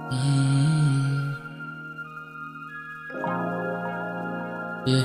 Mm. Yeah.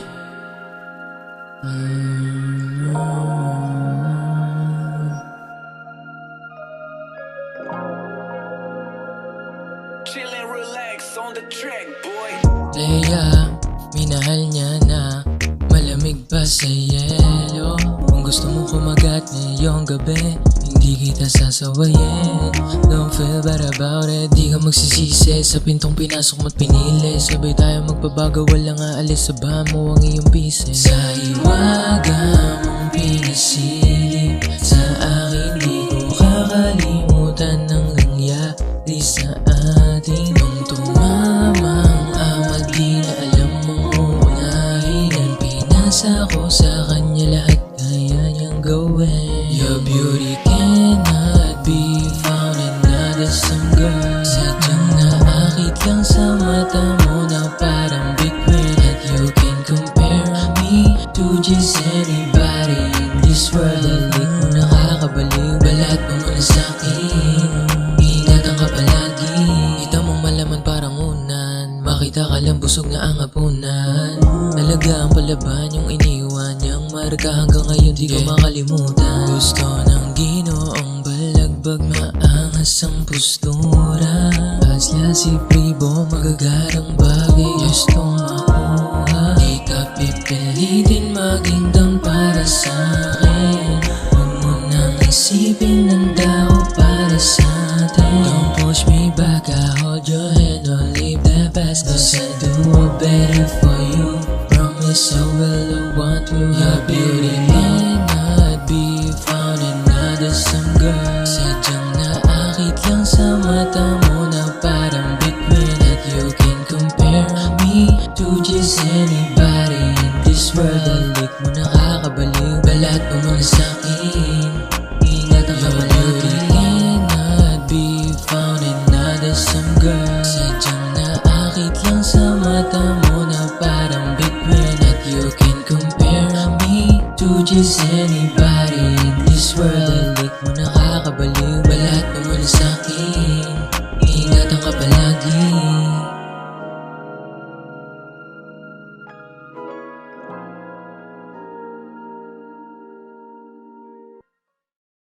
Chill and relax on the track, boy. Leia, minahal niya na malamig pa sa yelo. Kung gusto mo kumagat ngayong gabi, hindi kita sasawayin. Don't feel bad about it, di ka magsisisi sa pintong pinasok mo't pinili. Sabay tayo magbabago, walang aalis, sabahan mo ang iyong pieces. Sa hiwaga mong pinisilip sa akin, di ko kakalimutan ng nangyari sa atin. Nung tumamang amat, di na alam mong uunahin. Ang pinasa ko sa kanya, lahat kaya niyang gawin. Your beauty cannot be found in some girl. Sadyang naakit lang sa mata mo na parang bituin. At you can compare me to just anybody in this world. Dalik mo nakakabaliw, balat mo muna sa'kin. Ingatan ka palagi, kita mong malaman parang unan. Makita ka lang busog na ang hapunan. Alagaan palaban yung iniwan niyang marka. Hanggang ngayon di ko makalimutan. Gusto ng Ginoong balagbag, maangas ang postura. Asla si Pribo, magagarang bagay gustong makuha. Di ka pipilitin maging dang para sa'kin. Huwag mo nang isipin ng tao para sa'tin. Don't push me back, I hold your hand, don't leave the past. Cause I do better for you, promise I will want to. Your beauty cannot be found in some girl. Sadyang naakit lang sa mata mo na parang bituin. At you can compare me to just anybody in this world. Dalik mo nakakabaliw, balat mo muna sa'kin. Ingatan ka palagi. Your beauty cannot be found in some girl. Sadyang naakit lang sa mata mo na parang bituin. At you can compare me to just anybody